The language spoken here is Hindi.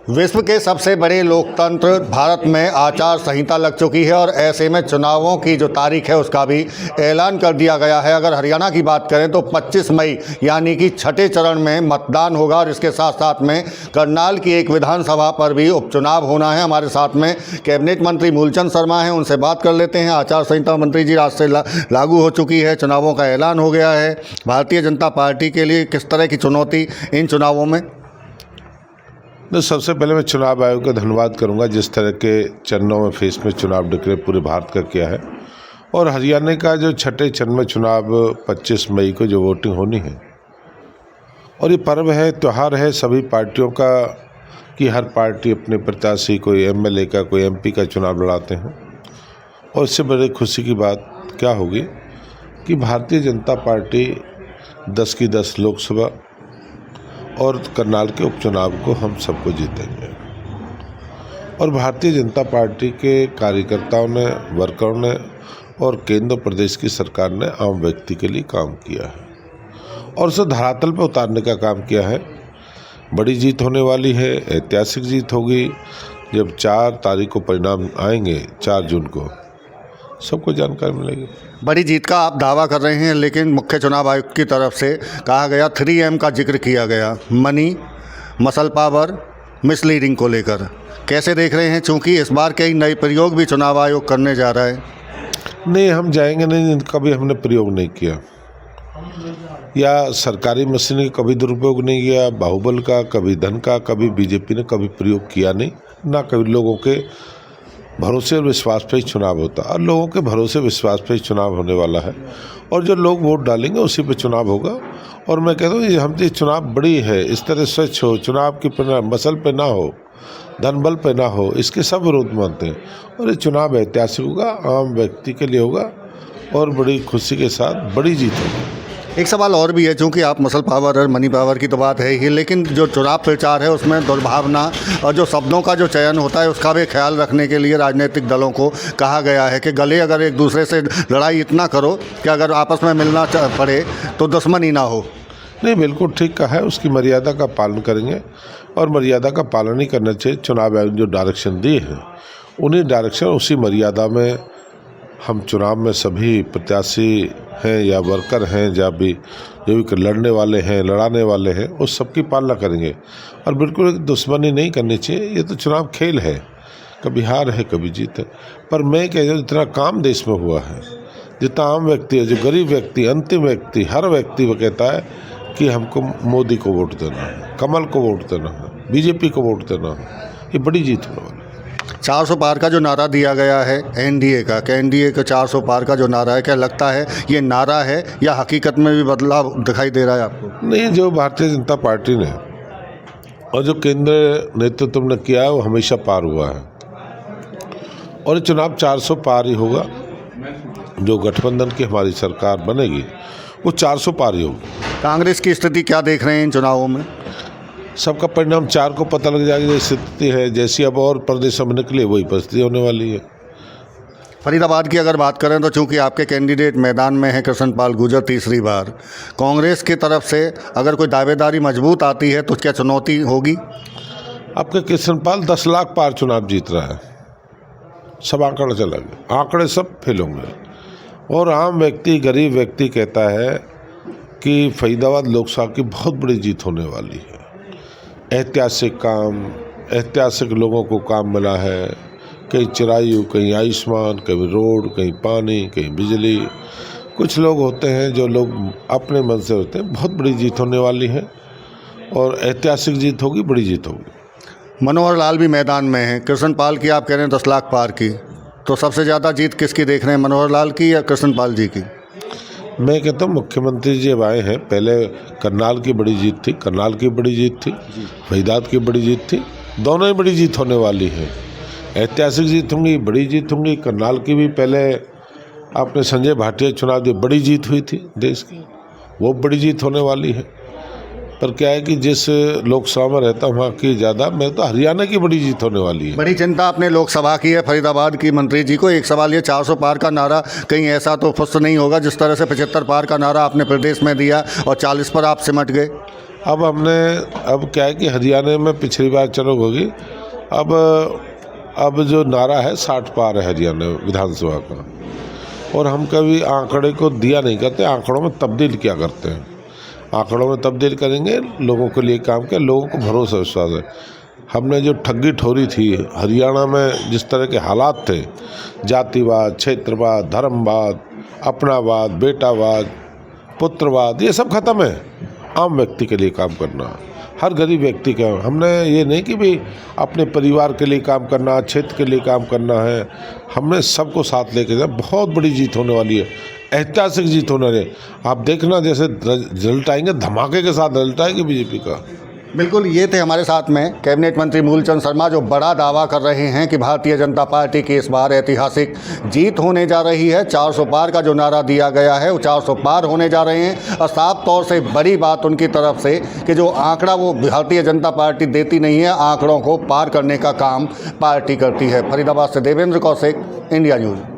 विश्व के सबसे बड़े लोकतंत्र भारत में आचार संहिता लग चुकी है और ऐसे में चुनावों की जो तारीख है उसका भी ऐलान कर दिया गया है। अगर हरियाणा की बात करें तो 25 मई यानी कि छठे चरण में मतदान होगा और इसके साथ साथ में करनाल की एक विधानसभा पर भी उपचुनाव होना है। हमारे साथ में कैबिनेट मंत्री मूलचंद शर्मा हैं, उनसे बात कर लेते हैं। आचार संहिता मंत्री जी आज से लागू हो चुकी है, चुनावों का ऐलान हो गया है। भारतीय जनता पार्टी के लिए किस तरह की चुनौती इन चुनावों में? तो सबसे पहले मैं चुनाव आयोग का धन्यवाद करूंगा जिस तरह के चरणों में फेस में चुनाव डिक्लेयर पूरे भारत का किया है। और हरियाणा का जो छठे चरण में चुनाव 25 मई को जो वोटिंग होनी है, और ये पर्व है, त्यौहार है सभी पार्टियों का कि हर पार्टी अपने प्रत्याशी, कोई एमएलए का, कोई एमपी का चुनाव लड़ाते हैं। और इससे बड़ी खुशी की बात क्या होगी कि भारतीय जनता पार्टी 10 की 10 लोकसभा और करनाल के उपचुनाव को हम सबको जीतेंगे। और भारतीय जनता पार्टी के कार्यकर्ताओं ने, वर्करों ने और केंद्र प्रदेश की सरकार ने आम व्यक्ति के लिए काम किया है और उसे धरातल पर उतारने का काम किया है। बड़ी जीत होने वाली है, ऐतिहासिक जीत होगी। जब 4 तारीख को परिणाम आएंगे, 4 जून को सबको जानकारी मिलेगी। बड़ी जीत का आप दावा कर रहे हैं, लेकिन मुख्य चुनाव आयोग की तरफ से कहा गया 3M का जिक्र किया गया, मनी, मसल पावर, मिसलीडिंग को लेकर कैसे देख रहे हैं? चूंकि इस बार कई नए प्रयोग भी चुनाव आयोग करने जा रहा है। नहीं, हम जाएंगे नहीं, कभी हमने प्रयोग नहीं किया या सरकारी मशीनरी का कभी दुरुपयोग नहीं किया, बाहुबल का, कभी धन का, कभी बीजेपी ने कभी प्रयोग किया नहीं, ना कभी। लोगों के भरोसे और विश्वास पर ही चुनाव होता है और लोगों के भरोसे विश्वास पर ही चुनाव होने वाला है। और जो लोग वोट डालेंगे उसी पे चुनाव होगा। और मैं कहता हूँ ये हम तो चुनाव बड़ी है, इस तरह स्वच्छ हो, चुनाव की मसल पे ना हो, धन बल पे ना हो, इसके सब विरोध मानते हैं। और ये चुनाव ऐतिहासिक होगा, आम व्यक्ति के लिए होगा और बड़ी खुशी के साथ बड़ी जीत होगी। एक सवाल और भी है, चूंकि आप मसल पावर और मनी पावर की तो बात है ही, लेकिन जो चुनाव प्रचार है उसमें दुर्भावना और जो शब्दों का जो चयन होता है उसका भी ख्याल रखने के लिए राजनीतिक दलों को कहा गया है कि गले अगर एक दूसरे से लड़ाई इतना करो कि अगर आपस में मिलना पड़े तो दुश्मनी ना हो। नहीं, बिल्कुल ठीक कहा है, उसकी मर्यादा का पालन करेंगे और मर्यादा का पालन ही करना चाहिए। चुनाव आयोग जो डायरेक्शन दिए हैं उन्हीं डायरेक्शन, उसी मर्यादा में हम चुनाव में सभी प्रत्याशी हैं या वर्कर हैं, जो भी लड़ने वाले हैं, लड़ाने वाले हैं, उस सब की पालना करेंगे। और बिल्कुल दुश्मनी नहीं करनी चाहिए। ये तो चुनाव खेल है, कभी हार है कभी जीत है। पर मैं कह रहा हूँ जितना काम देश में हुआ है, जितना आम व्यक्ति है, जो गरीब व्यक्ति, अंतिम व्यक्ति, हर व्यक्ति वो कहता है कि हमको मोदी को वोट देना है, कमल को वोट देना है, बीजेपी को वोट देना है। ये बड़ी जीत होने वाली है। 400 पार का जो नारा दिया गया है एनडीए का, क्या एनडीए का 400 पार का जो नारा है, क्या लगता है ये नारा है या हकीकत में भी बदलाव दिखाई दे रहा है आपको? नहीं, जो भारतीय जनता पार्टी ने और जो केंद्र नेतृत्व ने किया है वो हमेशा पार हुआ है और ये चुनाव 400 पार ही होगा। जो गठबंधन की हमारी सरकार बनेगी वो 400 पार ही होगी। कांग्रेस की स्थिति क्या देख रहे हैं इन चुनावों में? सबका परिणाम 4 को पता लग जाएगा। जैसी स्थिति है, जैसी अब और प्रदेशों में निकले वही परिस्थिति होने वाली है। फरीदाबाद की अगर बात करें तो चूंकि आपके कैंडिडेट मैदान में है कृष्णपाल गुर्जर तीसरी बार, कांग्रेस की तरफ से अगर कोई दावेदारी मजबूत आती है तो क्या चुनौती होगी? आपके कृष्णपाल 10 लाख पार चुनाव जीत रहा है, सब आंकड़े चला गया, आंकड़े सब फेल होंगे। और आम व्यक्ति, गरीब व्यक्ति कहता है कि फरीदाबाद लोकसभा की बहुत बड़ी जीत होने वाली है। ऐतिहासिक काम, ऐतिहासिक लोगों को काम मिला है, कहीं चिरायु, कहीं आयुष्मान, कहीं रोड, कहीं पानी, कहीं बिजली। कुछ लोग होते हैं जो लोग अपने मन से होते हैं। बहुत बड़ी जीत होने वाली है और ऐतिहासिक जीत होगी, बड़ी जीत होगी। मनोहर लाल भी मैदान में है, कृष्णपाल की आप कह रहे हैं 10 लाख पार की, तो सबसे ज़्यादा जीत किसकी देख रहे हैं, मनोहर लाल की या कृष्णपाल जी की? मैं कहता हूँ मुख्यमंत्री जी अब आए हैं, पहले करनाल की बड़ी जीत थी, करनाल की बड़ी जीत थी, फरीदाबाद की बड़ी जीत थी, दोनों ही बड़ी जीत होने वाली है। ऐतिहासिक जीत होंगी, बड़ी जीत होंगी। करनाल की भी पहले आपने संजय भाटिया चुनाव दिए, बड़ी जीत हुई थी देश की, वो बड़ी जीत होने वाली है। पर क्या है कि जिस लोकसभा में रहता हूँ वहाँ की ज़्यादा, मैं तो हरियाणा की बड़ी जीत होने वाली है। बड़ी चिंता आपने लोकसभा की है फरीदाबाद की मंत्री जी को। एक सवाल ये, 400 पार का नारा कहीं ऐसा तो फुस नहीं होगा जिस तरह से 75 पार का नारा आपने प्रदेश में दिया और 40 पर आप सिमट गए? अब क्या है कि हरियाणा में पिछली बार चलो होगी, अब जो नारा है 60 पार है हरियाणा विधानसभा का। और हम कभी आंकड़े को दिया नहीं करते, आंकड़ों में तब्दील किया करते हैं। आंकड़ों में तब्दील करेंगे, लोगों के लिए काम किया, लोगों को भरोसा विश्वास है। हमने जो ठगी ठोरी थी हरियाणा में, जिस तरह के हालात थे, जातिवाद, क्षेत्रवाद, धर्मवाद, अपनावाद, बेटावाद, पुत्रवाद, ये सब खत्म है। आम व्यक्ति के लिए काम करना, हर गरीब व्यक्ति का। हमने ये नहीं कि भाई अपने परिवार के लिए काम करना, क्षेत्र के लिए काम करना है, हमने सबको साथ लेके जाना। बहुत बड़ी जीत होने वाली है, ऐतिहासिक जीत होने वाली है। आप देखना जैसे रिजल्ट आएंगे, धमाके के साथ रिजल्ट आएंगे बीजेपी का। बिल्कुल, ये थे हमारे साथ में कैबिनेट मंत्री मूलचंद शर्मा, जो बड़ा दावा कर रहे हैं कि भारतीय जनता पार्टी की इस बार ऐतिहासिक जीत होने जा रही है। 400 पार का जो नारा दिया गया है वो 400 पार होने जा रहे हैं। और साफ तौर से बड़ी बात उनकी तरफ से कि जो आंकड़ा वो भारतीय जनता पार्टी देती नहीं है, आंकड़ों को पार करने का काम पार्टी करती है। फरीदाबाद से देवेंद्र कौशिक, इंडिया न्यूज़।